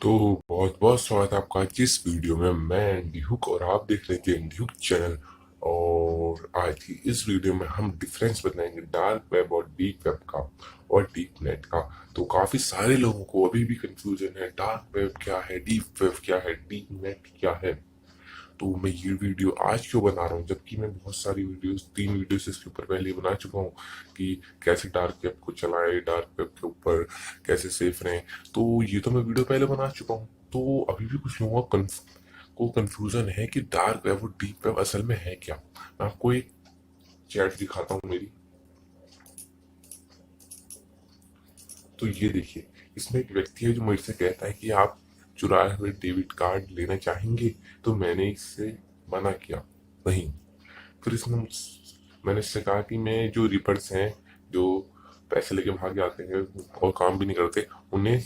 तो बहुत बहुत स्वागत है आपका आज इस वीडियो में। मैं एंडी हुक और आप देख रहे थे एंडी हुक चैनल। और आज की इस वीडियो में हम डिफरेंस बताएंगे डार्क वेब और डीप वेब का और डीप नेट का। तो काफी सारे लोगों को अभी भी कंफ्यूजन है, डार्क वेब क्या है, डीप वेब क्या है, डीप नेट क्या है। तो मैं ये वीडियो आज क्यों बना रहा हूँ, जबकि मैं बहुत सारी वीडियोस 3 वीडियोस इसके ऊपर पहले बना चुका हूँ कि कैसे डार्क वेब को चलाए, डार्क वेब के ऊपर कैसे सेफ रहें। तो ये तो मैं वीडियो पहले बना चुका हूँ। तो अभी भी कुछ लोगों को कंफ्यूजन है कि डार्क वेब और डीप वेब असल में है क्या। मैं आपको एक चैट दिखाता हूँ मेरी। तो ये देखिए, इसमें एक व्यक्ति है जो मुझसे कहता है कि आप चुराए हुए डेबिट कार्ड लेना चाहेंगे। तो मैंने इससे मना किया, नहीं। फिर मैंने इससे कहा कि मैं जो रिपर्स हैं, जो पैसे लेके भाग जाते हैं और काम भी नहीं करते, उन्हें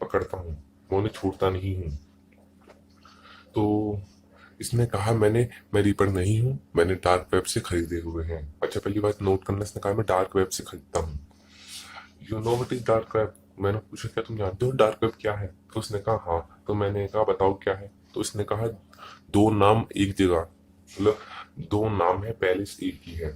पकड़ता हूँ, मैं उन्हें छोड़ता नहीं हूँ। तो इसने कहा मैं रिपर नहीं हूँ, मैंने डार्क वेब से खरीदे हुए हैं। अच्छा, पहली बात नोट करना, इसने कहा मैं डार्क वेब से खरीदता हूँ। You know what is dark web. मैंने पूछा क्या तुम जानते हो डार्क वेब क्या है। तो उसने कहा हाँ। तो मैंने कहा बताओ क्या है। तो इसने कहा दो नाम एक जगह, मतलब दो नाम है, पहले से एक ही है।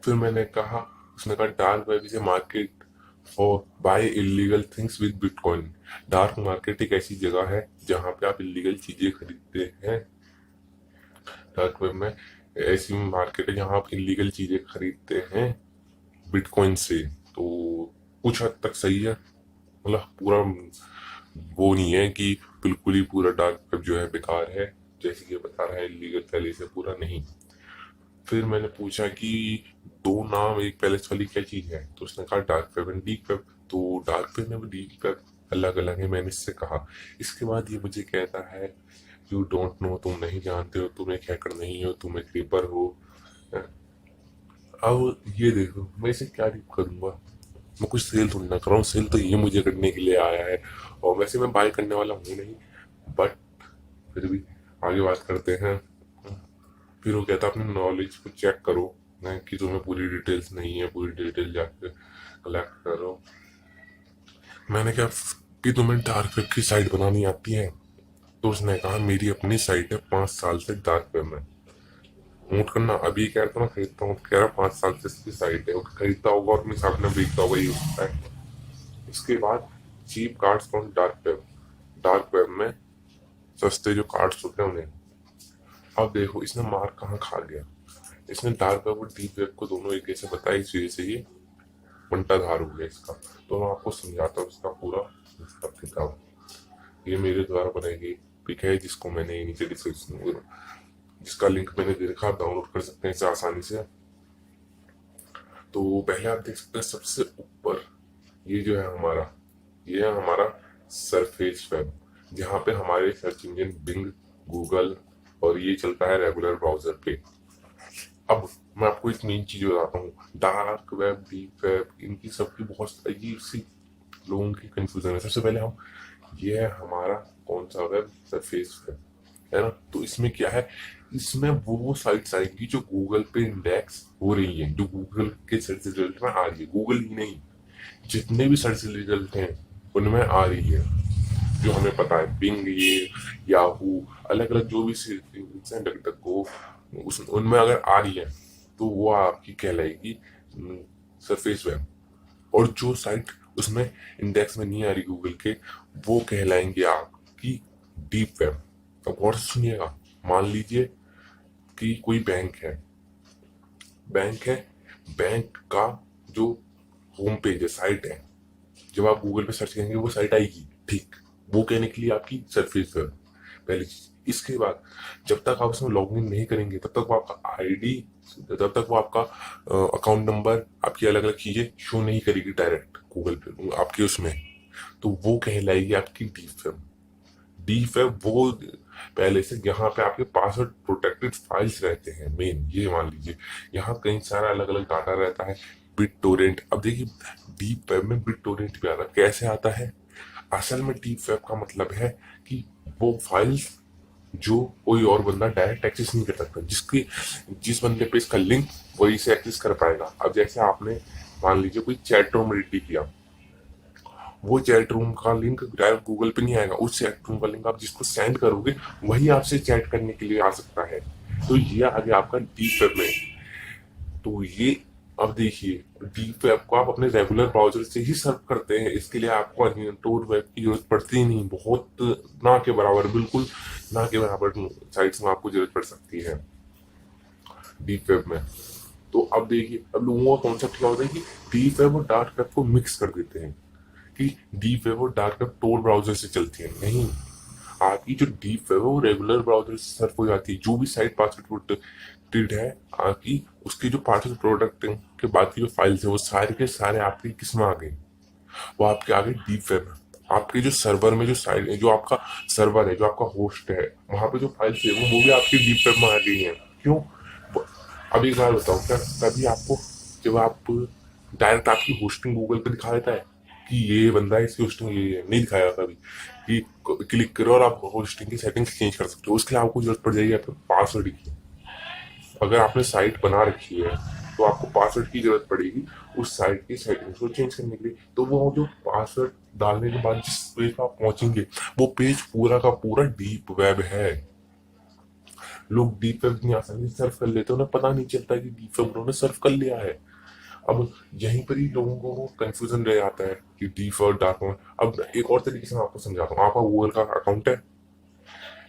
फिर मैंने कहा, उसने कहा dark web is a market for buy illegal things with bitcoin. Dark market एक ऐसी जगह है जहां पे आप इलीगल चीजें खरीदते हैं। डार्क वेब में ऐसी मार्केट है जहां आप इलीगल चीजें खरीदते हैं बिटकॉइन से। तो कुछ हद तक सही है, मतलब पूरा वो नहीं है कि बिल्कुल ही पूरा डार्क वेब जो है बेकार है, जैसे कि बता रहा है इलीगल पहले से पूरा नहीं। फिर मैंने पूछा कि दो नाम एक पैलेस वाली क्या चीज है। तो उसने कहा dark web and deep web. तो dark web and deep web अलग अलग है, मैंने इससे कहा। इसके बाद ये मुझे कहता है यू डोंट नो, तुम नहीं जानते हो, तुम एक हैकर नहीं हो, तुम एक क्रीपर हो। अब ये देखो, मैं इसे क्या डीप करूंगा। मैं कुछ सेल थोड़ी ना कर रहा हूँ, सेल तो ये मुझे करने के लिए आया है। और वैसे मैं बाय करने वाला हूँ नहीं, बट फिर भी आगे बात करते हैं। फिर वो कहता अपने नॉलेज को चेक करो, ना कि तुम्हें पूरी डिटेल्स नहीं है, पूरी डिटेल जाके कलेक्ट करो। मैंने कहा कि तुम्हें डार्क वेब की साइट बनानी आती है। तो उसने कहा मेरी अपनी साइट है, 5 साल से डार्क वेब में। नोट करना, अभी कह रहा था मैं खरीदता हूँ, कह रहा 5 साल से इसकी साइट है। वो खरीदता होगा और अपने साथ में बेचता होगा, ये होता है। इसके बाद cheap cards from dark web. Dark web में सस्ते जो कार्ड्स होते हैं उन्हें। अब देखो इसने मार कहाँ खा गया। इसने डार्क वेब और डीप वेब को दोनों एक जैसे बताया, इस वजह से ये बंटाधार हो गया इसका। तो मैं आपको समझाता हूँ इसका पूरा हिसाब किताब। ये मेरे द्वारा बनाई गई पिक है, जिसको मैंने नीचे डिस्क्रिप्शन, जिसका लिंक मैंने दे रखा, आप डाउनलोड कर सकते हैं इसे आसानी से। तो पहले आप देख सकते हैं सबसे ऊपर, ये जो है हमारा, ये है हमारा सरफेस वेब, जहाँ पे हमारे सर्च इंजन बिंग, गूगल और ये चलता है रेगुलर ब्राउजर पे। अब मैं आपको एक मेन चीज बताता हूँ, डार्क वेब, डीप वेब, इनकी सबकी बहुत अजीब सी लोगों की कंफ्यूजन है। सबसे पहले हम, ये है हमारा कौन सा वेब, सरफेस वेब, है ना। तो इसमें क्या है, इसमें वो साइट्स आएंगी जो गूगल पे इंडेक्स हो रही है, जो गूगल के सर्च रिजल्ट में आ रही है। गूगल ही नहीं, जितने भी सर्च रिजल्ट हैं उनमें आ रही है, जो हमें पता है, बिंग, ये याहू, अलग अलग जो भी डक डक को, उस उनमें अगर आ रही है तो वो आपकी कहलाएगी सरफेस वेब। और जो साइट उसमें इंडेक्स में नहीं आ रही गूगल के, वो कहलाएंगे आपकी डीप वेब। अब गौर से सुनिएगा, मान लीजिए कि कोई बैंक है, बैंक है, बैंक का जो होम पेज है, साइट है, जब आप गूगल पे सर्च करेंगे वो साइट आएगी, ठीक। वो कहने के लिए आपकी सरफेस वेब पहली चीज। इसके बाद जब तक आप उसमें लॉग इन नहीं करेंगे, तब तक वो आपका आईडी, तब तक वो आपका अकाउंट नंबर, आपकी अलग अलग चीजें शो नहीं करेगी डायरेक्ट गूगल पे आपके उसमें। तो वो कहलाएगी आपकी डीप वेब। डीप वेब वो पहले से, यहाँ पे आपके पासवर्ड प्रोटेक्टेड फाइल्स रहते हैं मेन, ये मान लीजिए। यहाँ कई सारा अलग अलग डाटा रहता है, बिट टोरेंट। अब देखिए, डीप वेब में बिट टोरेंट भी आता है, कैसे आता है। असल में डीप वेब का मतलब है कि वो फाइल्स जो कोई और बंदा डायरेक्ट एक्सेस नहीं कर सकता, जिसकी, जिस बंदे पे इसका लिंक, वही से एक्सेस कर पाएगा। अब जैसे आपने मान लीजिए कोई चैट रूम रेडी किया, वो चैट रूम का लिंक डायरेक्ट गूगल पे नहीं आएगा, उस चैट रूम का लिंक आप जिसको सेंड करोगे वही आपसे चैट करने के लिए आ सकता है। तो ये आ गया आपका डीप वेब में। तो ये अब देखिए, डीप वेब को आप अपने रेगुलर ब्राउजर से ही सर्व करते हैं, इसके लिए आपको टोर वेब की जरूरत पड़ती ही नहीं, बहुत ना के बराबर, बिल्कुल ना के बराबर साइट्स में आपको जरूरत पड़ सकती है डीप वेब में। तो अब देखिए, अब लोगों का कॉन्सेप्ट क्या होता है कि डीप वेब और डार्क वेब को मिक्स कर देते हैं कि डीप वेब और डार्क वेब टोर ब्राउजर से चलती है। नहीं, आपकी जो डीप वेब है वो रेगुलर ब्राउजर से सर्व हो जाती है। जो भी साइट पासवर्ड प्रोटेक्टेड है आपकी, उसकी जो पासवर्ड प्रोटेक्ट के बाद की जो फाइल्स है वो सारे के सारे आपके किस में आ गए, वो आपके आ गए डीप वेब में। आपके जो सर्वर में जो साइट जो आपका सर्वर है, जो आपका होस्ट है, वहां पे जो फाइल्स है वो भी आपकी डीप वेब में आ गई है। क्यों? अब एक बात बताओ, क्या कभी आपको, जब आप डायरेक्ट आपकी होस्टिंग गूगल पे दिखा देता है कि ये बंदा है, इसकी होस्टिंग ये है? नहीं दिखाया कभी कि क्लिक करो और आप होस्टिंग की सेटिंग्स चेंज कर सकते हो। उसके लिए आपको जरूरत पड़ जाएगी आपके पासवर्ड की। अगर आपने साइट बना रखी है तो आपको पासवर्ड की जरूरत पड़ेगी उस साइट की सेटिंग्स को चेंज करने के लिए। तो वो जो पासवर्ड डालने के बाद जिस पेज पर आप पहुंचेंगे वो पेज पूरा का पूरा डीप वेब है। लोग डीप वेब इतनी आसानी से सर्फ कर लेते हैं, उन्हें पता नहीं चलता कि डीप वेब उन्होंने सर्फ कर लिया है। अब यहीं पर ही लोगों को कंफ्यूजन रह जाता है कि डीप और डार्क में। अब एक और तरीके से मैं आपको समझाता हूँ। आपका गूगल का अकाउंट है,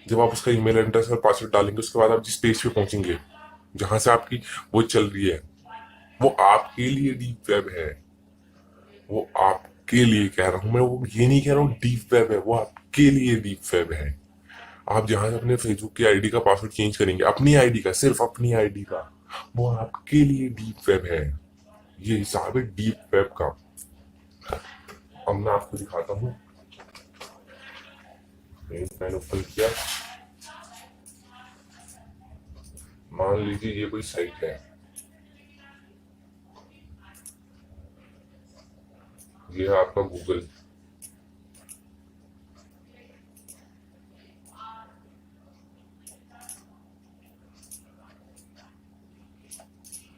जब आप उसका ईमेल एड्रेस और पासवर्ड डालेंगे उसके बाद आप जिस पेज पे पहुंचेंगे जहां से आपकी वो चल रही है, वो आपके लिए डीप वेब है। वो आपके लिए कह रहा हूं मैं, वो ये नहीं कह रहा हूँ डीप वेब है, वो आपके लिए डीप वेब है। आप जहां से अपने फेसबुक की आईडी का पासवर्ड चेंज करेंगे, अपनी आईडी का, सिर्फ अपनी आईडी का, वो आपके लिए डीप वेब है। ये हिसाब है डीप वेब का। अब मैं आपको दिखाता हूँ। मैंने ओपन किया, मान लीजिए ये कोई साइट है, ये है आपका गूगल।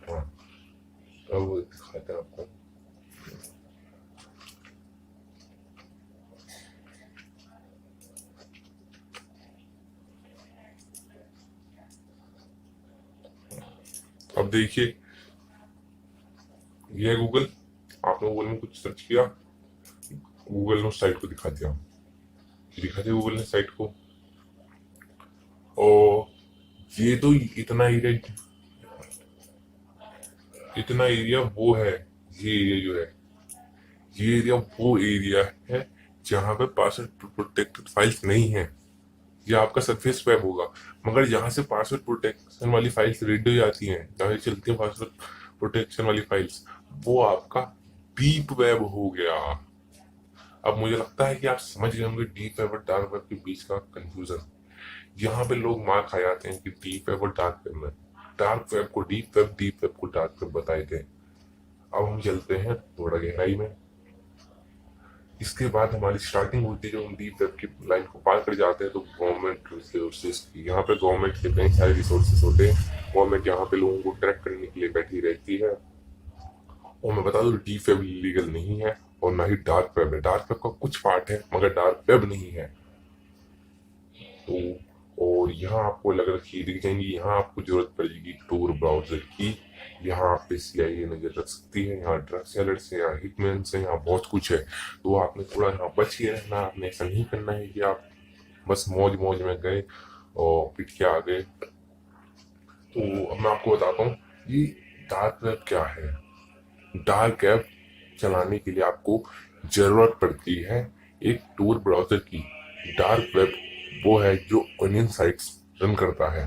हाँ, अब वो दिखाते हैं आपको। अब देखिए, ये है गूगल। आपने गूगल में कुछ सर्च किया, गूगल ने उस साइट को दिखा दिया, दिखा दिया गूगल ने साइट को। और ये तो इतना एरिया वो है, ये एरिया जो है, ये एरिया वो एरिया है जहां पे पासवर्ड प्रोटेक्टेड फाइल्स नहीं है। ये आपका सरफेस वेब होगा। मगर यहाँ से पासवर्ड प्रोटेक्शन वाली फाइल्स रेडी हो जाती हैं, जहाँ से चलती है पासवर्ड प्रोटेक्शन वाली फाइल्स, वो आपका डीप वेब हो गया। अब मुझे लगता है कि आप समझ गए होंगे डीप वेब और डार्क वेब के बीच का कंफ्यूजन। यहाँ पे लोग मार खा जाते हैं कि डीप वेब और डार्क वेब में, डार्क वेब को डीप वेब, डीप वेब को डार्क वेब बताए थे। अब हम चलते हैं थोड़ा गहराई में। इसके बाद हमारी स्टार्टिंग होती है, जो हम डीप वेब की लाइन को पार कर जाते हैं, तो गवर्नमेंट रिसोर्सेज की। यहाँ पे गवर्नमेंट के कई सारे रिसोर्सेज होते हैं। गवर्नमेंट यहाँ पे लोगों को ट्रैक करने के लिए बैठी रहती है। और मैं बता दूं, डीप वेब लीगल नहीं है और ना ही डार्क वेब है। डार्क वेब का कुछ पार्ट है मगर डार्क वेब नहीं है। तो और यहाँ आपको अलग अलग चीज दिख जाएंगी। यहाँ आपको जरूरत पड़ेगी टूर ब्राउजर की। यहाँ आप पे CIA नजर रख सकती है, यहाँ ड्रग सेलर्स है, यहाँ हिटमैन है, यहाँ बहुत कुछ है। तो आपने थोड़ा यहाँ बच के रहना। आपने ऐसा नहीं करना है कि आप बस मौज मौज में गए और पिट के आ गए। तो अब मैं आपको बताता हूँ ये डार्क वेब क्या है। डार्क वेब चलाने के लिए आपको जरूरत पड़ती है एक टूर ब्राउजर की। डार्क वेब वो है जो ऑनियन साइट्स रन करता है।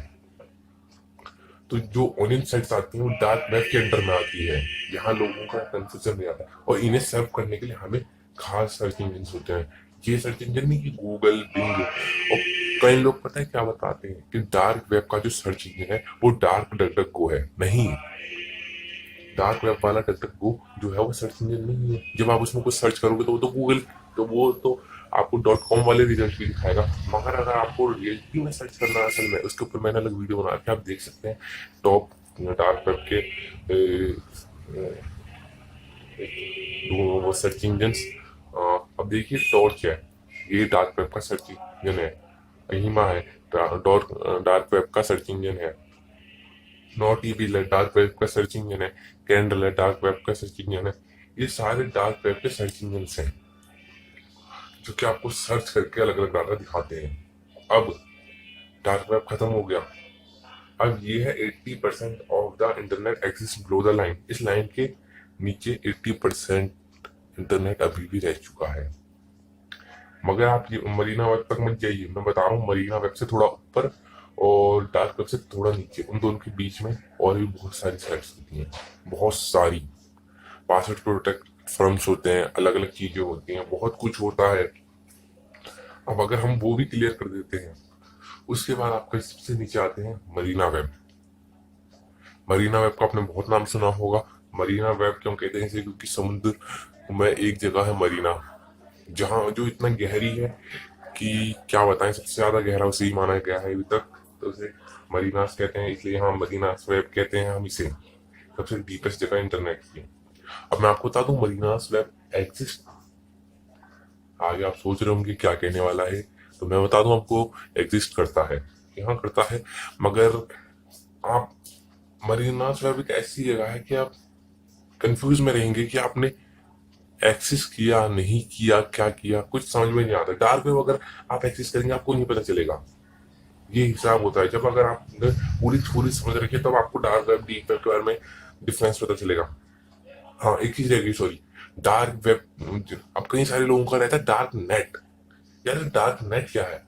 तो जो ऑनियन साइट्स आती हैं वो डार्क वेब के अंडर में आती है। यहाँ लोगों का कंफ्यूजन नहीं आता, और इन्हें सर्व करने के लिए हमें खास सर्च इंजन होते हैं। ये सर्च इंजन नहीं कि गूगल, बिंग। और कई लोग पता है क्या बताते हैं कि डार्क वेब का जो सर्च इंजन है वो डार्क डक डक गो है। नहीं, डार्क वेब वाला डक डक गो जो है वो सर्च इंजन नहीं है। जब आप उसमें कुछ सर्च करोगे तो वो तो गूगल, तो वो तो आपको .com वाले रिजल्ट भी दिखाएगा। मगर अगर आपको रियलिटी में सर्च करना है, असल में उसके ऊपर मैंने अलग वीडियो बना के आप देख सकते हैं। टॉप डार्क वेब के वो सर्च इंजन, अब देखिए टॉर्च है, ये डार्क वेब का सर्च इंजन है। अहिमा है, डार्क वेब का सर्च इंजन है। नॉट ईविल है, डार्क वेब का सर्च इंजन है। कैंडल है, डार्क वेब का सर्च इंजन है। ये सारे डार्क वेब के सर्च इंजन हैं जो कि आपको सर्च करके अलग अलग डाटा दिखाते हैं। अब डार्क वेब खत्म हो गया। अब ये है 80% of the internet exist below the line. इस लाइन के नीचे 80% इंटरनेट अभी भी रह चुका है। मगर आप ये मरीना वेब तक मत जाइए, मैं बता रहा हूँ मरीना वेब से थोड़ा ऊपर और डार्क वेब से थोड़ा नीचे, उन दोनों के बीच में और भी बहुत सारी साइट्स होती हैं, बहुत सारी पासवर्ड प्रोटेक्ट फर्म्स होते हैं, अलग अलग चीजें होती हैं, बहुत कुछ होता है। अब अगर हम वो भी क्लियर कर देते हैं, उसके बाद आपका सबसे नीचे आते हैं मरीना वेब। मरीना वेब का आपने बहुत नाम सुना होगा। मरीना वेब क्यों कहते हैं इसे? क्योंकि समुद्र में एक जगह है मरीना, जहाँ जो इतना गहरी है कि क्या बताएं, सबसे ज्यादा गहरा उसे ही माना गया है अभी तक, तो उसे मरीनास कहते हैं, इसलिए हम मरीनास वेब कहते हैं हम इसे, सबसे डीपेस्ट जगह इंटरनेट की। अब मैं आपको बता दूं मरीनास वेब एग्जिस्ट, आगे आप सोच रहे होंगे क्या कहने वाला है, तो मैं बता दूं आपको, एग्जिस्ट करता है, यहाँ करता है। मगर आप, मरीनास वेब एक ऐसी जगह है कि आप कंफ्यूज में रहेंगे कि आपने एक्सेस किया नहीं किया, क्या किया, कुछ समझ में नहीं आता। डार्क वेब अगर आप एक्सेस करेंगे आपको नहीं पता चलेगा, ये हिसाब होता है। जब अगर आपने पूरी पूरी समझ रखी है तब आपको डार्क वेब डीप वेब के बारे में डिफरेंस पता चलेगा। हाँ एक चीज रहेगी, सॉरी, डार्क वेब, अब कई सारे लोगों का रहता है डार्क नेट। यार डार्क नेट क्या है?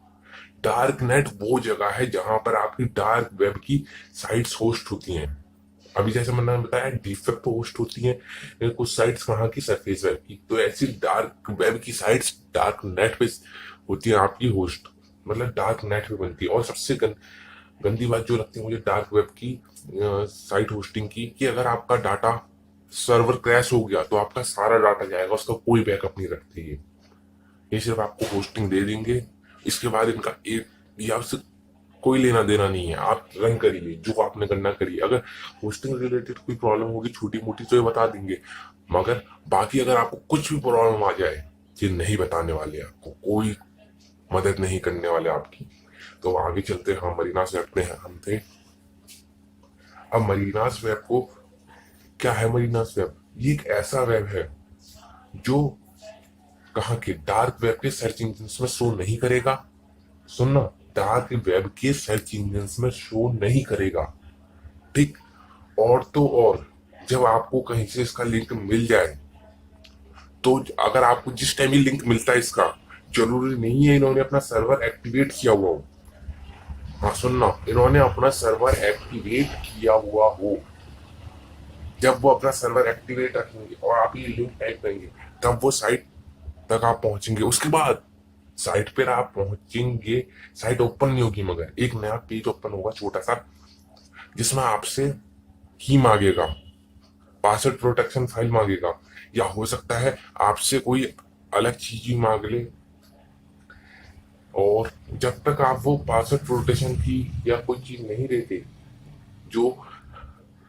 डार्क नेट वो जगह है जहां पर आपकी डार्क वेब की साइट्स होस्ट होती हैं। अभी जैसे मैंने बताया डीप वेब पे होस्ट होती हैं कुछ साइट्स वहां की सरफेस वेब की, तो ऐसी डार्क वेब की साइट्स डार्क नेट पे होती है आपकी होस्ट, मतलब डार्क नेट पे बनती है। और सबसे गंदी बात जो लगती है मुझे डार्क वेब की साइट होस्टिंग की, कि अगर आपका डाटा सर्वर क्रैश हो गया तो आपका सारा डाटा जाएगा, उसका कोई बैकअप नहीं रखती है। ये सिर्फ आपको होस्टिंग दे देंगे, इसके बाद इनका एक भी आपसे कोई लेना देना नहीं है। आप रन करिए, जो आपने करना करिए। अगर होस्टिंग रिलेटेड कोई प्रॉब्लम होगी छोटी मोटी तो ये बता देंगे, मगर बाकी अगर आपको कुछ भी प्रॉब्लम आ जाए, ये नहीं बताने वाले, आपको कोई मदद नहीं करने वाले आपकी। तो आगे चलते हैं, हम मरीनास वेब पे हम थे। अब मरीनास वेब को क्या है? मरीनास वेब ये एक ऐसा वेब है जो कहाँ के डार्क वेब के सर्च इंजिन में शो नहीं करेगा। सुनना, डार्क वेब के सर्च इंजिन में शो नहीं करेगा, ठीक। और तो और, जब आपको कहीं से इसका लिंक मिल जाए, तो अगर आपको जिस टाइम ये लिंक मिलता है इसका, जरूरी नहीं है इन्होंने अपना सर्वर एक्टिवेट किया हुआ हो। हाँ सुनना, इन्होंने अपना सर्वर एक्टिवेट किया हुआ हो। जब वो अपना सर्वर एक्टिवेट रखेंगे और आप ये लिंक टाइप करेंगे, तब वो साइट तक आप पहुंचेंगे। उसके बाद साइट पर आप पहुंचेंगे, साइट ओपन नहीं होगी, मगर एक नया पेज ओपन होगा छोटा सा, जिसमें आपसे की मांगेगा, पासवर्ड प्रोटेक्शन फाइल मांगेगा, या हो सकता है आपसे कोई अलग चीज ही मांग ले। और जब तक आप वो पासवर्ड प्रोटेक्शन की या कोई चीज नहीं देते जो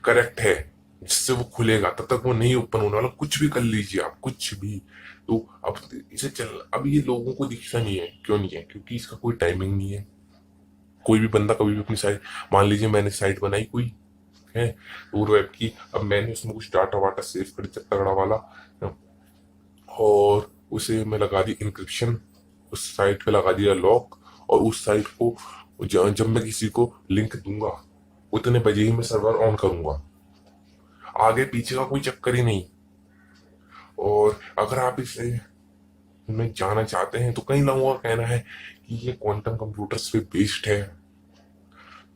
करेक्ट है, जिससे वो खुलेगा, तब तक वो नहीं ओपन होने वाला। कुछ भी कर लीजिए आप, कुछ भी। तो अब इसे चल, अब ये लोगों को दिखता नहीं है, क्यों नहीं है? क्योंकि इसका कोई टाइमिंग नहीं है। कोई भी बंदा कभी भी अपनी साइट, मान लीजिए मैंने साइट बनाई कोई है टूर वेब की, अब मैंने उसमें कुछ डाटा वाटा सेव कर दिया तगड़ा वाला, और उसे मैं लगा दी इंक्रिप्शन, उस साइट पे लगा दिया लॉक, और उस साइट को जब मैं किसी को लिंक दूंगा उतने बजे ही मैं सर्वर ऑन करूंगा, आगे पीछे का कोई चक्कर ही नहीं। और अगर आप इसे में जाना चाहते हैं, तो कई लोगों का कहना है कि ये क्वांटम कंप्यूटर्स पे बेस्ड है।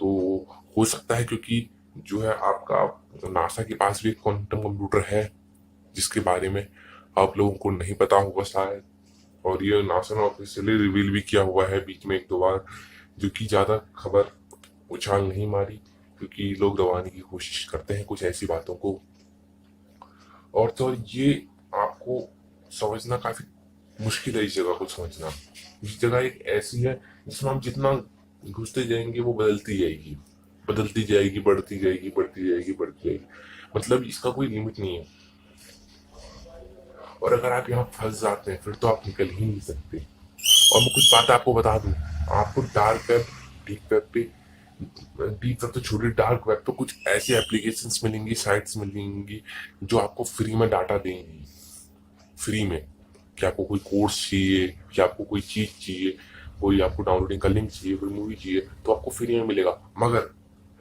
तो हो सकता है, क्योंकि जो है आपका नासा के पास भी एक क्वांटम कंप्यूटर है जिसके बारे में आप लोगों को नहीं पता होगा शायद, और ये नासा ने ऑफिशियली रिवील भी किया हुआ है बीच में एक दो बार, जो कि ज्यादा खबर उछाल नहीं मारी, क्योंकि लोग दबाने की कोशिश करते हैं कुछ ऐसी बातों को। और तो ये आपको समझना काफी मुश्किल है, इस जगह को समझना। इस जगह एक ऐसी है जिसमें हम जितना घुसते जाएंगे वो बदलती जाएगी, बदलती जाएगी, बढ़ती जाएगी, बढ़ती जाएगी, बढ़ती जाएगी, मतलब इसका कोई लिमिट नहीं है। और अगर आप यहाँ फंस जाते हैं फिर तो आप निकल ही नहीं सकते। और मैं कुछ बात आपको बता दूं, आपको डार्क वेब, डीप वेब पे, डीप वेब तो छोड़ी, डार्क वेब पे कुछ ऐसी एप्लीकेशंस मिलेंगी, साइट्स मिलेंगी जो आपको फ्री में डाटा देंगी, फ्री में। कि आपको कोई कोर्स चाहिए, कि आपको कोई चीज चाहिए, कोई आपको डाउनलोडिंग का लिंक चाहिए, कोई मूवी चाहिए, तो आपको फ्री में मिलेगा। मगर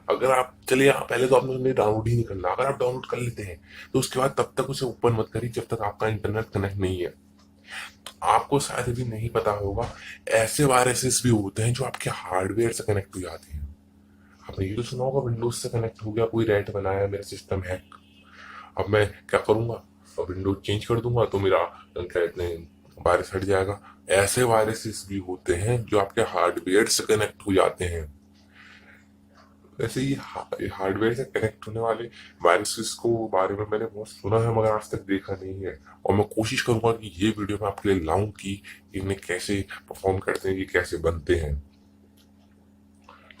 अगर आप चलिए, पहले तो आपने डाउनलोड ही नहीं करना। अगर आप डाउनलोड कर लेते हैं तो उसके बाद तब तक उसे ओपन मत करिए जब तक आपका इंटरनेट कनेक्ट नहीं है। आपको शायद अभी नहीं पता होगा, ऐसे वायरसेस भी होते हैं जो आपके हार्डवेयर से कनेक्ट हो जाते हैं। आपने ये तो सुना होगा, विंडोज से कनेक्ट हो गया, कोई रैट बनाया, मेरा सिस्टम हैक। अब मैं क्या करूंगा, अब विंडोज चेंज कर दूंगा तो मेरा क्या कहते हैं वायरस हट जाएगा। ऐसे वायरसेस भी होते हैं जो आपके हार्डवेयर से कनेक्ट हो जाते हैं। वैसे ही हार्डवेयर से कनेक्ट होने वाले वायरसेस को बारे में मैंने बहुत सुना है मगर आज तक देखा नहीं है। और मैं कोशिश करूंगा कि ये वीडियो मैं आपके लिए लाऊं कि इन्हें कैसे परफॉर्म करते हैं, ये कैसे बनते हैं।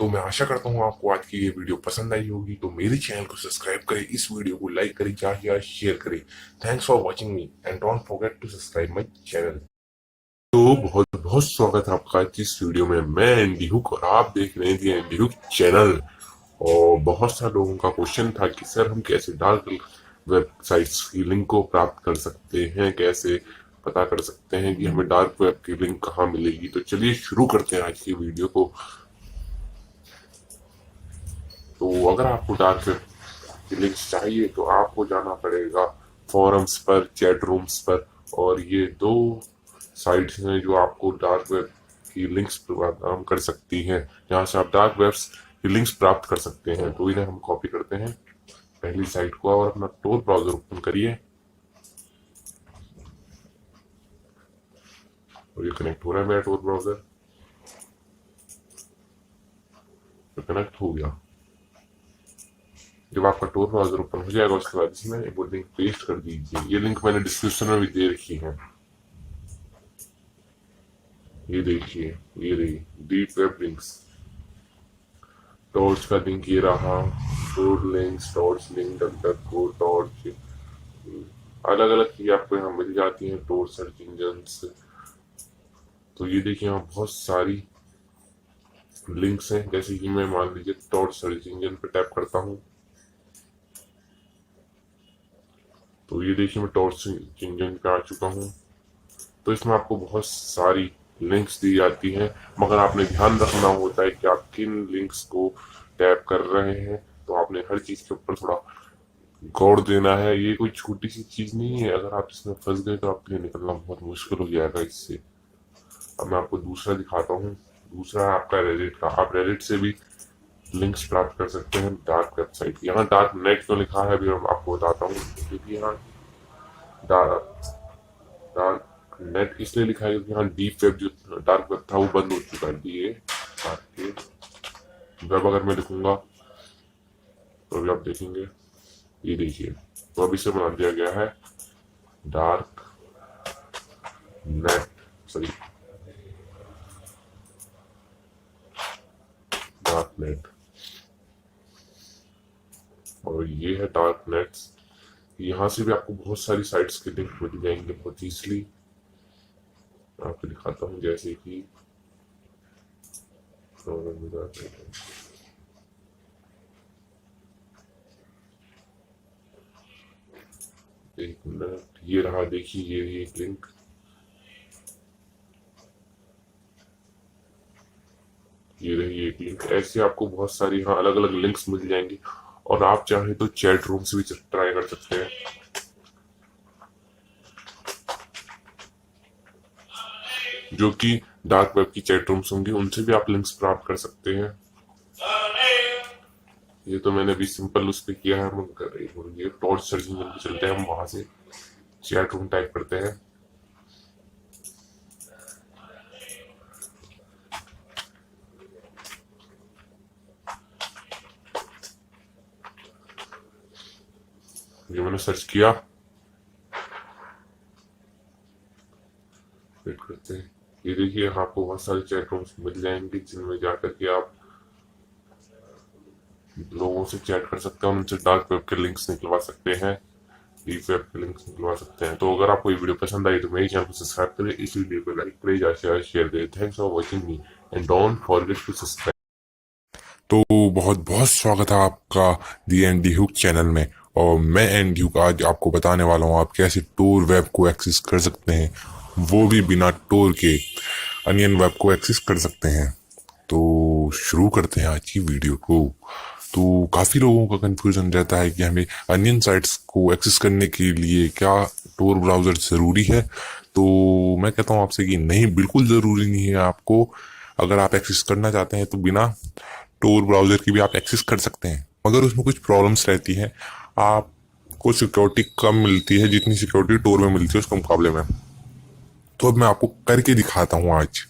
तो मैं आशा करता हूँ आपको आज की ये वीडियो पसंद आई होगी। तो मेरे चैनल को सब्सक्राइब करें, इस वीडियो को लाइक करें, ज्यादा से ज्यादा शेयर करें। Thanks for watching me and don't forget to subscribe my channel. तो बहुत बहुत स्वागत है आपका इस वीडियो में। मैं एंडी हुक और आप देख रहे हैं एंडी हुक चैनल। और बहुत सारे लोगों का क्वेश्चन था कि सर हम कैसे डार्क वेबसाइट्स की लिंक को प्राप्त कर सकते हैं, कैसे पता कर सकते हैं कि हमें डार्क वेब की लिंक कहाँ मिलेगी। तो चलिए शुरू करते हैं आज की वीडियो को। तो अगर आपको डार्क वेब की लिंक्स चाहिए तो आपको जाना पड़ेगा फोरम्स पर, चैट रूम्स पर। और ये दो साइट्स हैं जो आपको डार्क वेब की लिंक्स प्रदान कर सकती हैं, जहां से आप डार्क वेब्स की लिंक्स प्राप्त कर सकते हैं। तो इन्हें हम कॉपी करते हैं पहली साइट को और अपना टोर ब्राउजर ओपन करिए। और ये कनेक्ट हो रहा है मेरा टोर ब्राउजर, तो कनेक्ट हो गया। जब आपका टोर ब्राउजर ओपन हो जाएगा उसके बाद इसमें एक लिंक पेस्ट कर दीजिए। ये लिंक मैंने डिस्क्रिप्शन में भी दे रखी है, ये देखिए, ये रही डीप वेब लिंक्स। टॉर्च का लिंक ये रहा, Tor links, Torch link, duck Torch, अलग अलग चीजें आपको यहाँ मिल जाती हैं, टोर सर्च इंजन। तो ये देखिए यहाँ बहुत सारी लिंक्स हैं। जैसे कि मैं मान लीजिए टॉर्च सर्च इंजन पे टैप करता हूँ, तो ये देखिए मैं टॉर्च इंजन पे आ चुका हूँ। तो इसमें आपको बहुत सारी लिंक्स दी जाती हैं, मगर आपने ध्यान रखना होता है कि आप किन लिंक्स को टैप कर रहे हैं। तो आपने हर चीज के ऊपर थोड़ा गौर देना है। ये कोई छोटी सी चीज नहीं है, अगर आप इसमें फंस गए तो आपके लिए निकलना बहुत मुश्किल हो जाएगा इससे। अब मैं आपको दूसरा दिखाता हूँ। दूसरा है आपका रेडिट का। आप रेडिट से भी लिंक्स प्राप्त कर सकते हैं डार्क वेबसाइट। यहाँ डार्क नेट क्यों लिखा है अभी मैं आपको बताता हूँ, क्योंकि यहाँ डार्क डार्क नेट इसलिए लिखा है क्योंकि यहाँ डीप वेब जो डार्क वेब था वो बंद हो चुका है। ये वेब अगर मैं लिखूंगा तो अभी आप देखेंगे, ये देखिए, तो अभी से बना दिया गया है dark net, sorry dark net. और ये है डार्क नेट्स। यहाँ से भी आपको बहुत सारी साइट्स के लिंक मिल जाएंगे बहुत ईजिली। आपको दिखाता हूँ, जैसे कि एक मिनट, ये रहा, देखिए ये एक लिंक। ये रही एक लिंक। ऐसे आपको बहुत सारी यहाँ अलग अलग लिंक्स मिल जाएंगी। और आप चाहे तो चैट रूम से भी ट्राई कर सकते हैं, जो कि डार्क वेब की चैट रूम्स होंगी, उनसे भी आप लिंक्स प्राप्त कर सकते हैं। ये तो मैंने अभी सिंपल उस पर किया है। हम कर रही हूँ ये टॉर्च सर्च इंजन पे चलते हैं, हम वहां से चैट रूम टाइप करते हैं। ये मैंने सर्च किया, वेट करते हैं। ये देखिए यहाँ आपको बहुत सारे चैट रूम्स मिल जाएंगे जिनमें जाकर के आप लोगों से चैट कर सकते हैं और उनसे डार्क वेब के लिंक्स निकलवा सकते हैं। डीप वेब के लिंक निकलवा सकते हैं। तो अगर आपको ये वीडियो पसंद आई तो मेरे चैनल को सब्सक्राइब करें, इस वीडियो को लाइक करें, ज़्यादा से शेयर करें। Thanks for watching me and don't forget to subscribe. तो बहुत बहुत स्वागत है आपका दी एंड डी हुक चैनल में। और मैं एंड हुक आज आपको बताने वाला हूँ आप कैसे टोर वेब को एक्सेस कर सकते हैं, वो भी बिना टोर के अनियन वेब को एक्सेस कर सकते हैं। तो शुरू करते हैं आज की वीडियो को। तो काफ़ी लोगों का कंफ्यूजन रहता है कि हमें अनियन साइट्स को एक्सेस करने के लिए क्या टोर ब्राउज़र ज़रूरी है। तो मैं कहता हूँ आपसे कि नहीं, बिल्कुल ज़रूरी नहीं है आपको। अगर आप एक्सेस करना चाहते हैं तो बिना टोर ब्राउज़र की भी आप एक्सेस कर सकते हैं, मगर उसमें कुछ प्रॉब्लम्स रहती हैं। आपको सिक्योरिटी कम मिलती है जितनी सिक्योरिटी टोर में मिलती है उसके मुकाबले में। तो अब मैं आपको करके दिखाता हूँ आज।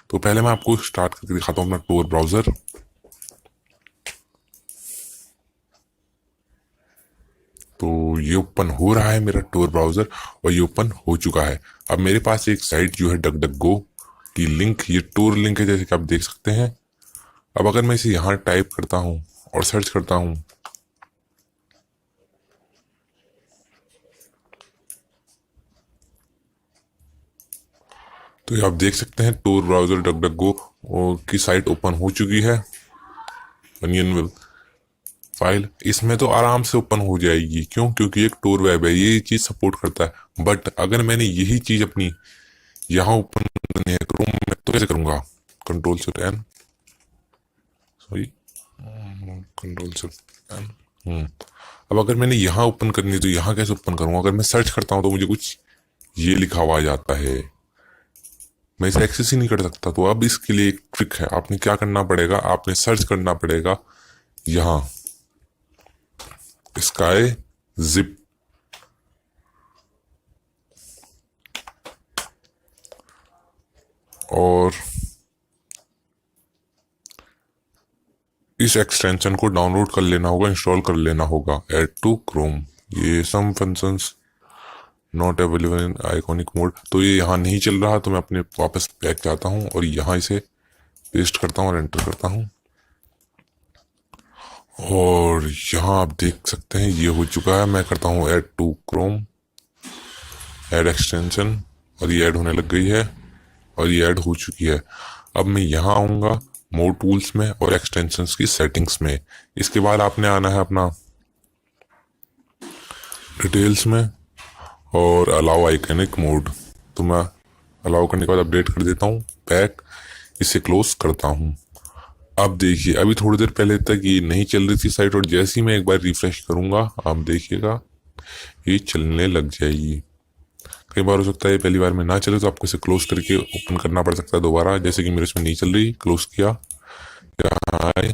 तो पहले मैं आपको स्टार्ट करके दिखाता हूँ अपना टोर ब्राउज़र। तो ये ओपन हो रहा है मेरा टोर ब्राउज़र और ये ओपन हो चुका है। अब मेरे पास एक साइट जो है डक डक गो की लिंक, ये टोर लिंक है जैसे कि आप देख सकते हैं। अब अगर मैं इसे यहाँ टाइप करता हूँ और सर्च करता हूँ तो ये आप देख सकते हैं टोर ब्राउज़र डक डक गो की साइट ओपन हो चुकी है। अनियन फाइल इसमें तो आराम से ओपन हो जाएगी, क्यों? क्योंकि एक टोर वेब है, ये चीज़ सपोर्ट करता है। बट अगर मैंने यही चीज़ अपनी यहाँ ओपन करनी है क्रोम में तो कैसे करूँगा? Control shift N, sorry, control shift N. अब अगर मैंने यहाँ ओपन करनी है तो यहाँ कैसे ओपन करूँगा? अगर मैं सर्च करता हूँ तो मुझे कुछ ये लिखा हुआ आ जाता है, मैं इसे एक्सेस ही नहीं कर सकता। तो अब इसके लिए एक ट्रिक है, आपने क्या करना पड़ेगा, आपने सर्च करना पड़ेगा यहाँ स्काई जिप। और इस एक्सटेंशन को डाउनलोड कर लेना होगा, इंस्टॉल कर लेना होगा। ऐड टू क्रोम, ये some functions not available in iconic mode. तो ये यहाँ नहीं चल रहा, तो मैं अपने वापस बैक जाता हूँ और यहाँ इसे पेस्ट करता हूँ और एंटर करता हूँ। और यहाँ आप देख सकते हैं ये हो चुका है। मैं करता हूँ add to Chrome, add extension, और ये ऐड होने लग गई है और ये ऐड हो चुकी है। अब मैं यहाँ आऊँगा मोर टूल्स में और एक्सटेंशंस की सेटिंग्स में। इसके बाद आपने आना है अपना डिटेल्स में और अलाउ आइकनिक मोड। तो मैं अलाउ करने के बाद अपडेट कर देता हूँ, बैक, इसे क्लोज करता हूँ। अब देखिए, अभी थोड़ी देर पहले तक ये नहीं चल रही थी साइट, और जैसे ही मैं एक बार रिफ्रेश करूंगा आप देखिएगा ये चलने लग जाएगी। कई बार हो सकता है पहली बार में ना चले तो आपको इसे क्लोज करके ओपन करना पड़ सकता है दोबारा, जैसे कि मेरे इसमें नहीं चल रही। क्लोज किया, यहाँ आए,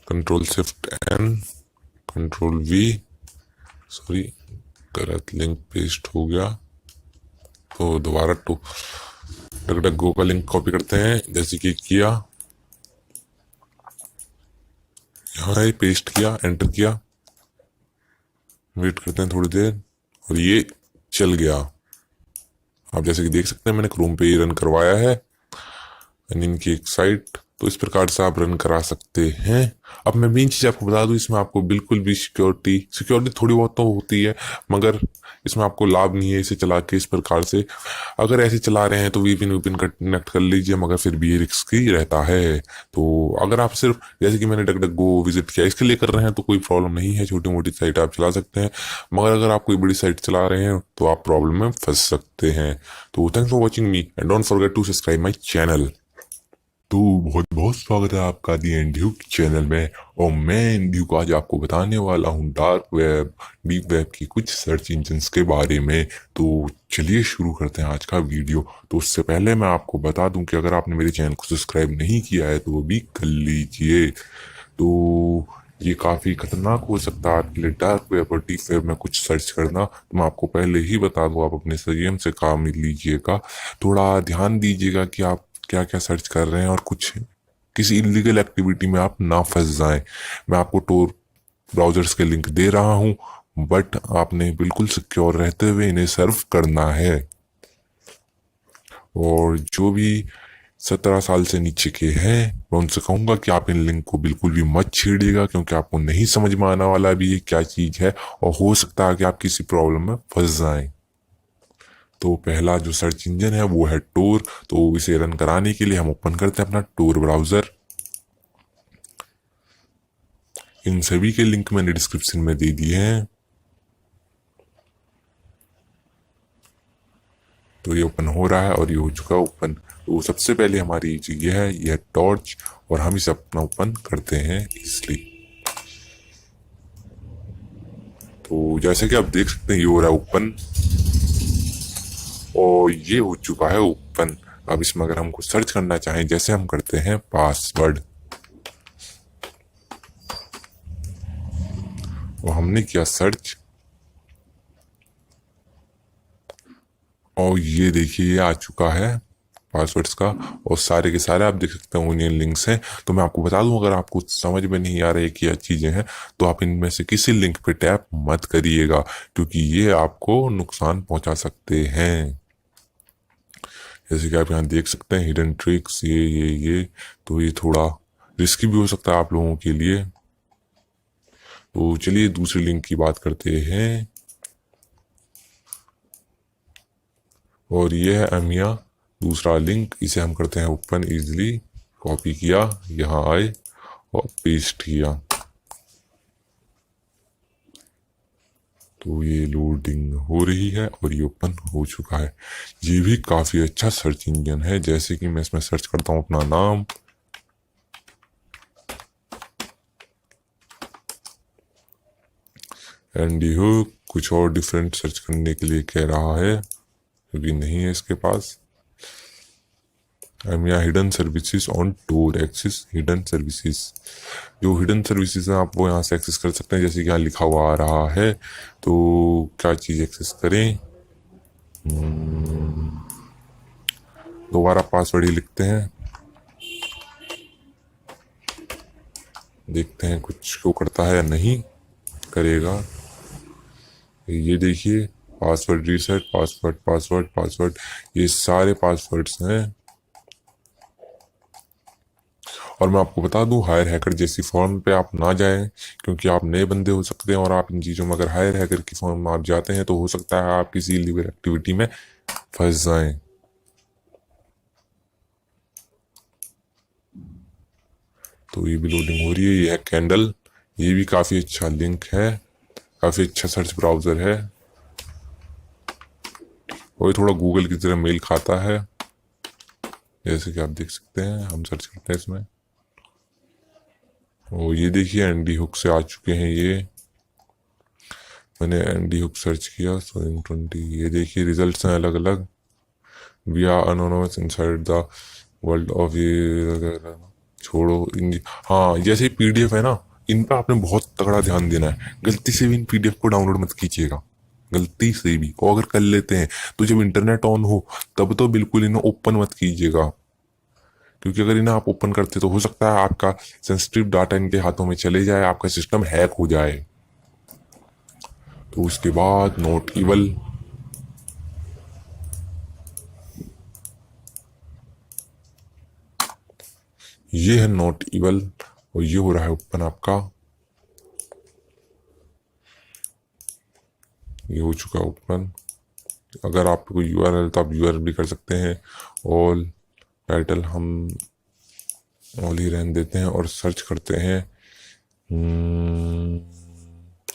control shift N, control V, sorry गलत लिंक पेस्ट हो गया। तो दोबारा टू डक डक गो का लिंक कॉपी करते हैं जैसे कि किया, यहाँ पेस्ट किया, एंटर किया, वेट करते हैं थोड़ी देर और ये चल गया। आप जैसे कि देख सकते हैं मैंने क्रोम पे ही रन करवाया है इनकी एक साइट। तो इस प्रकार से आप रन करा सकते हैं। अब मैं मेन चीज़ आपको बता दूं, इसमें आपको बिल्कुल भी सिक्योरिटी थोड़ी बहुत तो होती है, मगर इसमें आपको लाभ नहीं है इसे चला के इस प्रकार से। अगर ऐसे चला रहे हैं तो वीपीएन कनेक्ट कर लीजिए, मगर फिर भी ये रिस्क ही रहता है। तो अगर आप सिर्फ जैसे कि मैंने डक डक गो विजिट किया इसके लिए कर रहे हैं तो कोई प्रॉब्लम नहीं है, छोटी मोटी साइट आप चला सकते हैं। मगर अगर आप कोई बड़ी साइट चला रहे हैं तो आप प्रॉब्लम में फंस सकते हैं। तो thanks for watching me and don't forget to subscribe my channel. तो बहुत बहुत स्वागत है आपका दी एंड ड्यूक चैनल में। और मैं एंड ड्यूक आज आपको बताने वाला हूँ डार्क वेब, डीप वेब की कुछ सर्च इंजन्स के बारे में। तो चलिए शुरू करते हैं आज का वीडियो। तो उससे पहले मैं आपको बता दूं कि अगर आपने मेरे चैनल को सब्सक्राइब नहीं किया है तो वो भी कर लीजिए। तो ये काफ़ी खतरनाक हो सकता है आपके लिए, डार्क वेब और डीप वेब में कुछ सर्च करना। तो मैं आपको पहले ही बता दूं, आप अपने संयम से काम लीजिएगा, थोड़ा ध्यान दीजिएगा कि आप क्या क्या सर्च कर रहे हैं और कुछ किसी इलीगल एक्टिविटी में आप ना फंस जाएं। मैं आपको टोर ब्राउजर्स के लिंक दे रहा हूं, बट आपने बिल्कुल सिक्योर रहते हुए इन्हें सर्व करना है। और जो भी 17 साल से नीचे के हैं, मैं उनसे कहूंगा कि आप इन लिंक को बिल्कुल भी मत छेड़िएगा, क्योंकि आपको नहीं समझ में आने वाला भी ये क्या चीज है, और हो सकता है कि आप किसी प्रॉब्लम में फंस जाएं। तो पहला जो सर्च इंजन है वो है टोर। तो इसे रन कराने के लिए हम ओपन करते हैं अपना टोर ब्राउजर। इन सभी के लिंक मैंने डिस्क्रिप्शन में दे दिए हैं। तो ये ओपन हो रहा है और ये हो चुका है ओपन। तो सबसे पहले हमारी जो ये है, ये है टॉर्च, और हम इसे अपना ओपन करते हैं इसलिए। तो जैसे कि आप देख सकते हैं ये हो रहा है ओपन, और ये हो चुका है ओपन। अब इसमें अगर हमको सर्च करना चाहें, जैसे हम करते हैं पासवर्ड, और हमने किया सर्च, और ये देखिए ये आ चुका है पासवर्ड्स का, और सारे के सारे आप देख सकते हैं ओनियन लिंक्स हैं। तो मैं आपको बता दूं, अगर आपको समझ में नहीं आ रहा है कि क्या चीजें हैं, तो आप इनमें से किसी लिंक पे टैप मत करिएगा, क्योंकि ये आपको नुकसान पहुंचा सकते हैं। जैसे कि आप यहाँ देख सकते हैं हिडन ट्रिक्स, ये तो ये थोड़ा रिस्की भी हो सकता है आप लोगों के लिए। तो चलिए दूसरी लिंक की बात करते हैं, और ये है अमिया दूसरा लिंक। इसे हम करते हैं ओपन इजिली। कॉपी किया, यहाँ आए और पेस्ट किया। तो ये लोडिंग हो रही है और ये ओपन हो चुका है। ये भी काफी अच्छा सर्च इंजन है। जैसे कि मैं इसमें सर्च करता हूँ अपना नाम, एंडी हुक, कुछ और डिफरेंट सर्च करने के लिए कह रहा है, क्योंकि नहीं है इसके पास। हम यहाँ hidden services on Tor, access hidden services. जो हिडन सर्विसेज हैं आप वो यहाँ से एक्सेस कर सकते हैं, जैसे कि यहाँ लिखा हुआ आ रहा है। तो क्या चीज़ एक्सेस करें, दोबारा पासवर्ड ही लिखते हैं, देखते हैं कुछ शो करता है या नहीं करेगा। ये देखिए password reset, password password password, ये सारे पासवर्ड्स हैं। और मैं आपको बता दूं, हायर हैकर जैसी फॉर्म पे आप ना जाएं, क्योंकि आप नए बंदे हो सकते हैं, और आप इन चीज़ों में अगर हायर हैकर की फॉर्म में आप जाते हैं तो हो सकता है आप किसी इलीगल एक्टिविटी में फंस जाएं। तो ये भी लोडिंग हो रही है। ये है कैंडल, ये भी काफ़ी अच्छा लिंक है, काफ़ी अच्छा सर्च ब्राउज़र है, और ये थोड़ा गूगल की तरह मेल खाता है। जैसे कि आप देख सकते हैं, हम सर्च करते हैं इसमें, और ये देखिए एंडी हुक से आ चुके हैं। ये मैंने एंडी हुक सर्च किया, सो इन 20, ये देखिए रिजल्ट्स हैं अलग अलग। We are anonymous inside the world of, ये छोड़ो इन। हाँ, जैसे पीडीएफ है ना, इन पर आपने बहुत तगड़ा ध्यान देना है। गलती से भी इन पीडीएफ को डाउनलोड मत कीजिएगा, गलती से भी। और अगर कर लेते हैं तो जब इंटरनेट ऑन हो तब तो बिल्कुल इन्हें ओपन मत कीजिएगा, क्योंकि अगर इन्हें आप ओपन करते तो हो सकता है आपका सेंसिटिव डाटा इनके हाथों में चले जाए, आपका सिस्टम हैक हो जाए। तो उसके बाद नोट इवल, ये है नोट इवल, और ये हो रहा है ओपन आपका। ये हो चुका है ओपन। अगर आपको कोई यूआरएल तो आप यूआरएल भी कर सकते हैं। ऑल टाइटल हम ऑल ही रहने देते हैं, और सर्च करते हैं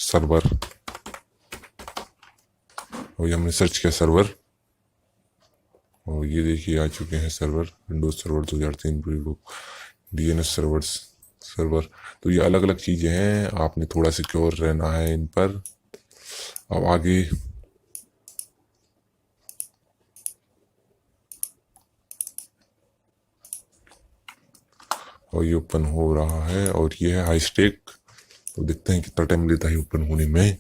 सर्वर, और ये हमने सर्च किया सर्वर, और ये देखिए आ चुके हैं server. Windows server 2003 DNS servers server. तो ये अलग अलग चीज़ें हैं, आपने थोड़ा सिक्योर रहना है इन पर। अब आगे और ये ओपन हो रहा है, और ये है हाई स्टेक। तो देखते हैं कितना टाइम लेता है ओपन होने में।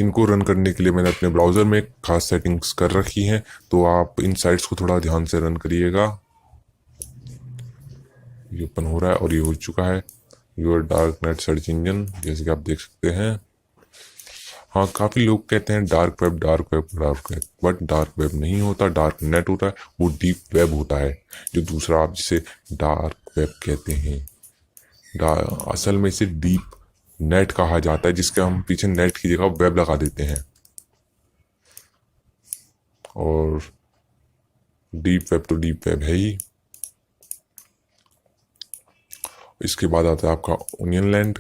इनको रन करने के लिए मैंने अपने ब्राउज़र में खास सेटिंग्स कर रखी हैं, तो आप इन साइट्स को थोड़ा ध्यान से रन करिएगा। ये ओपन हो रहा है और ये हो चुका है your dark net search engine, जैसे कि आप देख सकते हैं। हाँ, काफ़ी लोग कहते हैं dark web, dark web, dark web, but dark web नहीं होता, डार्क नेट होता है, वो डीप वेब होता है, जो दूसरा आप जिसे डार्क वेब कहते हैं। असल में इसे डीप नेट कहा जाता है, जिसके हम पीछे नेट की जगह वेब लगा देते हैं। और डीप वेब तो डीप वेब है ही। इसके बाद आता है आपका ओनियन लैंड।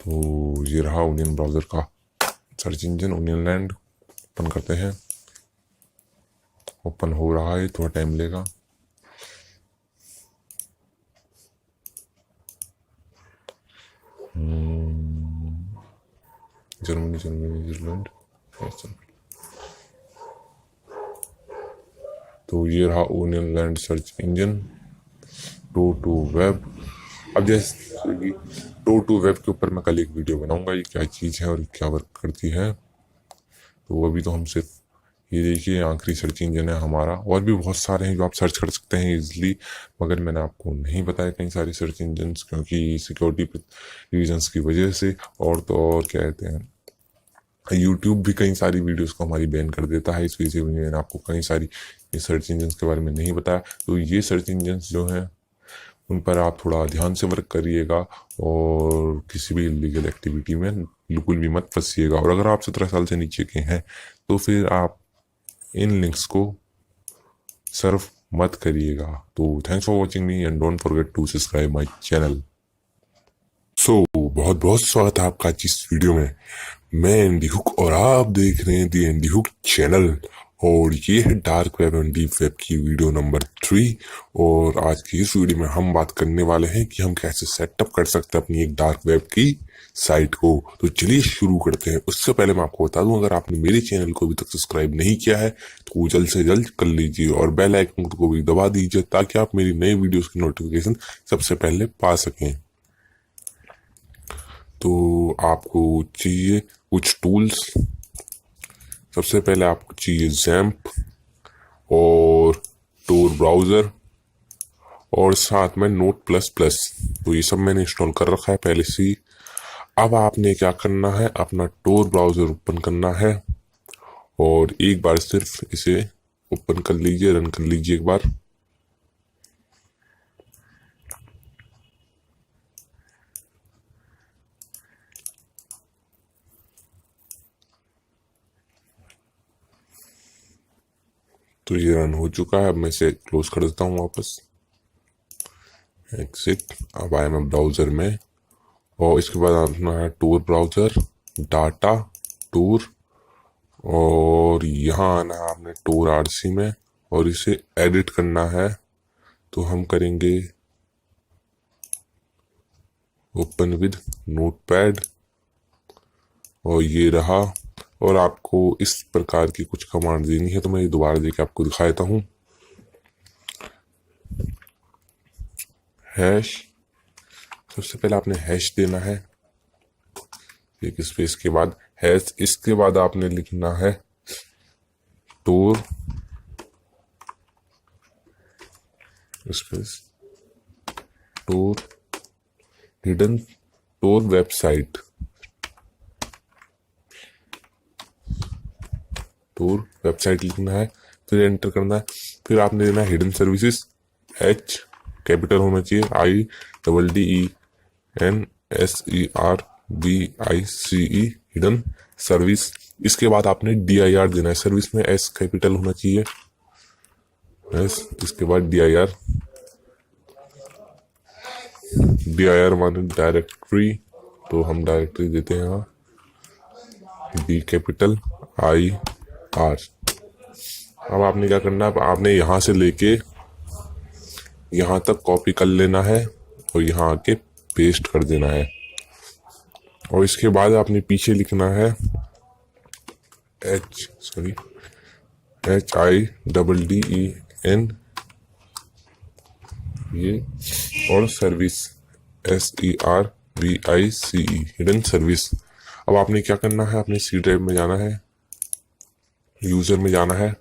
तो ये रहा ओनियन ब्राउज़र का search engine, onion land. Open करते हैं, ओपन हो रहा है, थोड़ा टाइम लेगा। Germany, Germany, New Zealand. तो ये रहा onion land search engine. To web. अब जैसे कि टू वेब के ऊपर मैं कल एक वीडियो बनाऊंगा, ये क्या चीज़ है और क्या वर्क करती है। तो अभी तो हम सिर्फ ये देखिए आखिरी सर्च इंजन है हमारा। और भी बहुत सारे हैं जो आप सर्च कर सकते हैं इजीली, मगर मैंने आपको नहीं बताया कई सारे सर्च इंजन, क्योंकि सिक्योरिटी रीजंस की वजह से। और तो और क्या कहते हैं, यूट्यूब भी कई सारी वीडियोस को हमारी बैन कर देता है, इस वजह से मैंने आपको कई सारी ये सर्च इंजन के बारे में नहीं बताया। तो ये सर्च इंजन जो हैं उन पर आप थोड़ा ध्यान से वर्क करिएगा और किसी भी इलीगल एक्टिविटी में बिल्कुल भी मत फंसिएगा। और अगर आप 17 साल से नीचे के हैं तो फिर आप इन लिंक्स को सर्व मत करिएगा। तो thanks for watching me and don't forget to subscribe my channel. बहुत बहुत स्वागत है आपका आज इस वीडियो में। मैं एंडी हुक और आप देख रहे हैं दी एंडी हुक चैनल। और ये है dark web and deep web की वीडियो नंबर 3। और आज की इस वीडियो में हम बात करने वाले हैं कि हम कैसे सेटअप कर सकते हैं अपनी एक डार्क वेब की साइट को। तो चलिए शुरू करते हैं। उससे पहले मैं आपको बता दूं, अगर आपने मेरे चैनल को अभी तक सब्सक्राइब नहीं किया है तो वो जल्द से जल्द कर लीजिए और बेल आइकन को भी दबा दीजिए, ताकि आप मेरी नई वीडियोस की नोटिफिकेशन सबसे पहले पा सकें। तो आपको चाहिए कुछ टूल्स। सबसे पहले आपको चाहिए जैम्प और टोर ब्राउज़र और साथ में नोट प्लस प्लस। तो ये सब मैंने इंस्टॉल कर रखा है पहले से ही। अब आपने क्या करना है, अपना टोर ब्राउज़र ओपन करना है और एक बार सिर्फ इसे ओपन कर लीजिए, रन कर लीजिए एक बार। तो ये रन हो चुका है। अब मैं इसे क्लोज कर देता हूँ वापस, एग्जिट। अब आया मैं ब्राउज़र में और इसके बाद अपना है टूर ब्राउज़र, डाटा, टूर, और यहाँ आना है आपने टूर आरसी में और इसे एडिट करना है। तो हम करेंगे ओपन विद नोटपैड और ये रहा। और आपको इस प्रकार की कुछ कमांड देनी है, तो मैं ये दोबारा देके आपको दिखा देता हूँ। हैश, सबसे पहले आपने हैश देना है, एक स्पेस के बाद हैश। इसके बाद आपने लिखना है tour space tour hidden tour website, tour website लिखना है, फिर एंटर करना है। फिर आपने देना है हिडन सर्विसेज, एच कैपिटल होना चाहिए, IDDENSERVICE, हिडन सर्विस। इसके बाद आपने DIR देना है, सर्विस में एस कैपिटल होना चाहिए, एस। इसके बाद DIR माने डायरेक्टरी, तो हम डायरेक्टरी देते हैं यहाँ, D कैपिटल IR। अब आपने क्या करना है, आपने यहाँ से लेके यहाँ तक कॉपी कर लेना है और यहाँ आके पेस्ट कर देना है। और इसके बाद आपने पीछे लिखना है HIDDEN ये, और सर्विस SERVICE, हिडन सर्विस। अब आपने क्या करना है, अपने सी ड्राइव में जाना है, यूजर में जाना है,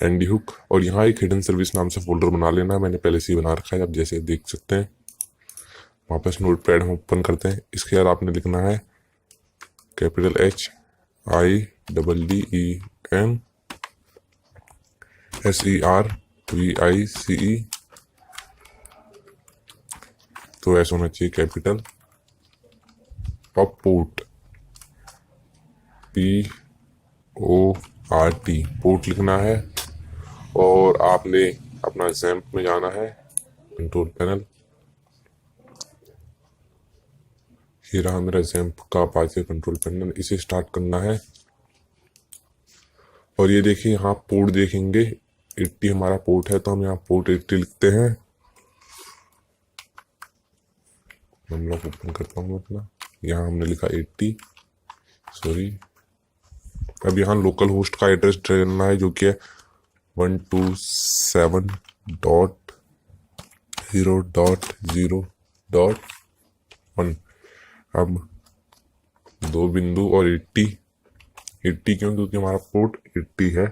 एंडी हुक, और यहाँ एक हिडन सर्विस नाम से फोल्डर बना लेना है। मैंने पहले से ही बना रखा है, आप जैसे देख सकते हैं। वापस नोटपैड हम ओपन करते हैं। इसके बाद आपने लिखना है कैपिटल HIDDENSERVICE, तो ऐसा होना चाहिए कैपिटल। और पोर्ट PORT, पोर्ट लिखना है। और आपने अपना XAMPP में जाना है, कंट्रोल पैनल। ये रहा मेरा XAMPP का अपाचे कंट्रोल पैनल, इसे स्टार्ट करना है। और ये देखिए यहाँ पोर्ट देखेंगे 80 हमारा पोर्ट है, तो हम यहाँ पोर्ट 80 लिखते हैं। हम लोग ओपन करता हूँ अपना, यहाँ हमने लिखा 80, सॉरी। अब यहाँ लोकल होस्ट का एड्रेस डालना है, जो कि है 127.0.0.1। अब 2 बिंदु और 80 क्यों? क्योंकि हमारा पोर्ट 80 है,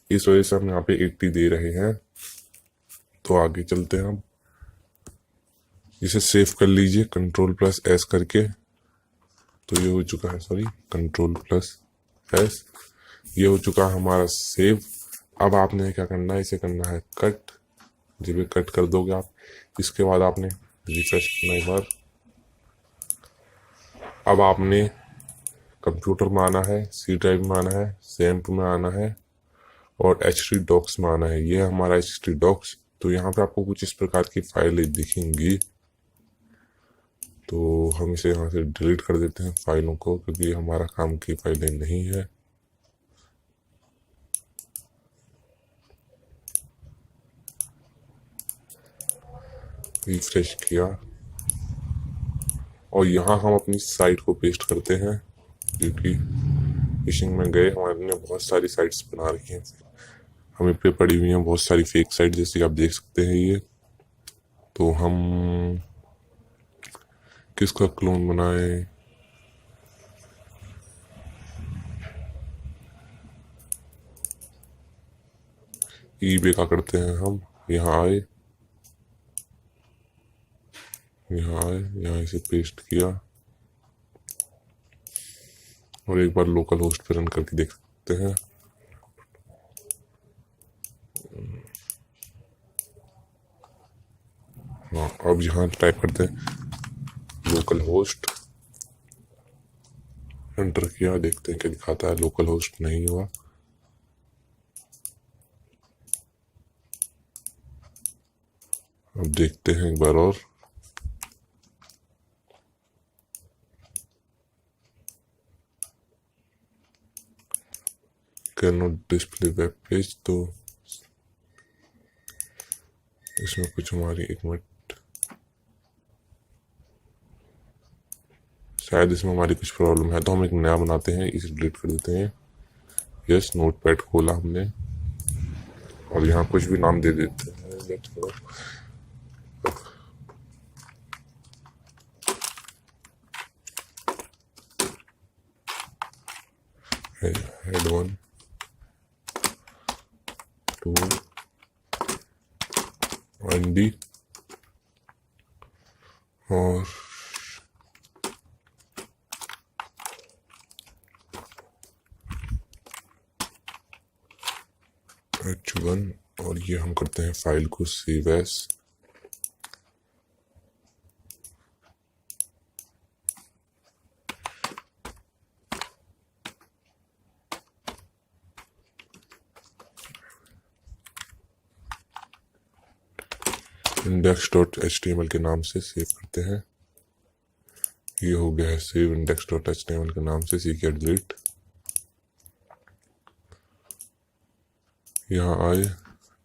इस वजह से हम यहाँ पे 80 दे रहे हैं। तो आगे चलते हैं हम, इसे सेव कर लीजिए Ctrl+S करके। तो ये हो चुका है, सॉरी Ctrl+S, ये हो चुका है हमारा सेव। अब आपने क्या करना है, इसे करना है कट। जब ये कट कर दोगे आप, इसके बाद आपने रिफ्रेश करना एक बार। अब आपने कंप्यूटर में आना है, C ड्राइव में आना है, XAMPP में आना है और HTDocs में आना है। ये है हमारा HTDocs। तो यहाँ पे आपको कुछ इस प्रकार की फाइलें दिखेंगी, तो हम इसे यहाँ से डिलीट कर देते हैं फाइलों को, क्योंकि ये हमारा काम की फाइलें नहीं है। रिफ्रेश किया और यहाँ हम अपनी साइट को पेस्ट करते हैं, क्योंकि फिशिंग में गए हमारे ने बहुत सारी साइट्स बना रखी हैं, हमें पे पड़ी हुई हैं बहुत सारी फेक साइट, जैसे कि आप देख सकते हैं ये। तो हम किसका क्लोन बनाए? eBay का करते हैं हम। यहाँ आए, यहाँ इसे पेस्ट किया और एक बार लोकल होस्ट पे रन करके देख सकते हैं। हाँ, अब यहाँ टाइप करते हैं लोकल होस्ट, एंटर किया, देखते हैं क्या दिखाता है। लोकल होस्ट नहीं हुआ। अब देखते हैं एक बार और। Can not display web page, तो इसमें कुछ हमारी, एक मिनट, शायद इसमें हमारी कुछ प्रॉब्लम है, तो हम एक नया बनाते हैं, इसे डिलीट कर देते हैं। यस, नोटपैड खोला हमने और यहाँ कुछ भी नाम दे देते हैं। हेड 1 2 1D और H1, और ये हम करते हैं फाइल को सेव एज। index.html के नाम से सेव करते हैं। ये हो गया है सेव index.html के नाम से। सी किया डिलीट। यहाँ आए,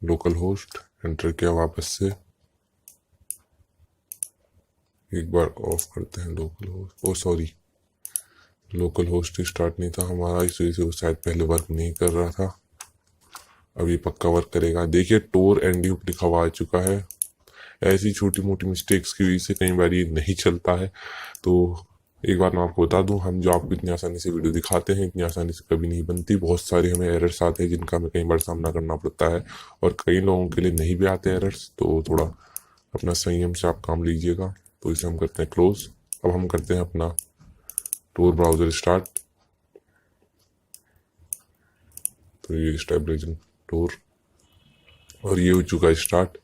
लोकल होस्ट एंटर किया, वापस से एक बार ऑफ करते हैं लोकल होस्ट। ओ सॉरी, लोकल होस्ट ही स्टार्ट नहीं था हमारा, इस वजह से वो शायद पहले वर्क नहीं कर रहा था। अब ये पक्का वर्क करेगा। देखिए टोर एंड लिखा हुआ आ चुका है। ऐसी छोटी मोटी मिस्टेक्स की वजह से कई बार ये नहीं चलता है। तो एक बार मैं आपको बता दूं, हम जो आपको इतनी आसानी से वीडियो दिखाते हैं, इतनी आसानी से कभी नहीं बनती। बहुत सारे हमें एरर्स आते हैं जिनका हमें कई बार सामना करना पड़ता है, और कई लोगों के लिए नहीं भी आते एरर्स। तो थोड़ा अपना संयम से आप काम लीजिएगा। तो इसे हम करते हैं क्लोज। अब हम करते हैं अपना टूर ब्राउज़र स्टार्ट। तो ये स्टेबलाइजिंग टूर और ये हो चुका है स्टार्ट।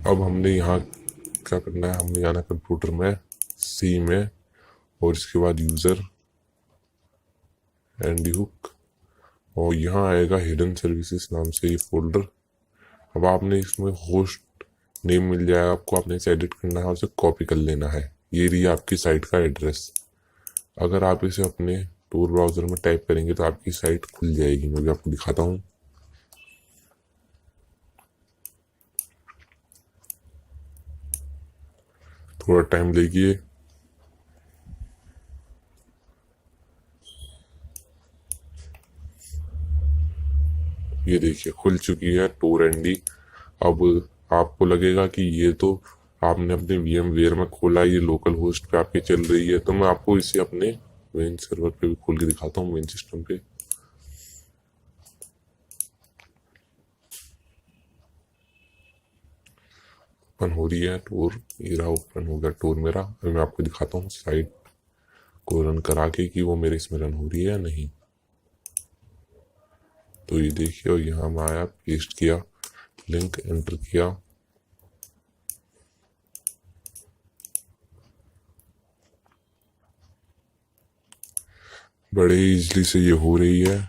अब हमने यहाँ क्या करना है, हमने आना कंप्यूटर में, सी में, और इसके बाद यूज़र एंड हुक, और यहाँ आएगा हिडन सर्विसेज नाम से ये फोल्डर। अब आपने इसमें होस्ट नेम मिल जाएगा आपको, आपने इसे एडिट करना है, उसे कॉपी कर लेना है। ये रही आपकी साइट का एड्रेस। अगर आप इसे अपने टूर ब्राउज़र में टाइप करेंगे तो आपकी साइट खुल जाएगी। मैं भी आपको दिखाता हूँ। थोड़ा टाइम लेगी। ये देखिए खुल चुकी है टूर एनडी। अब आपको लगेगा कि ये तो आपने अपने VMware में खोला, ये लोकल होस्ट पे आपके चल रही है, तो मैं आपको इसे अपने मेन सर्वर पे भी खोल के दिखाता हूँ, मेन सिस्टम पे। ओपन हो रही है टूर, ये रहा ओपन हो गया टूर मेरा। अभी मैं आपको दिखाता हूँ साइट को रन करा के कि वो मेरे इसमें रन हो रही है या नहीं। तो ये देखिए, और यहाँ मैं आया, पेस्ट किया, लिंक एंटर किया, बड़े इजली से ये हो रही है।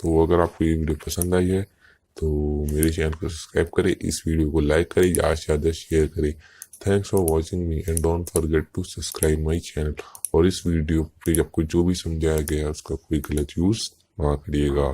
तो अगर आपको ये वीडियो पसंद आई है तो मेरे चैनल को सब्सक्राइब करें, इस वीडियो को लाइक करें, ज़्यादा से ज़्यादा शेयर करें। Thanks for watching me and don't forget to subscribe my channel. और इस वीडियो पे आपको जो भी समझाया गया है उसका कोई गलत यूज़ ना करिएगा।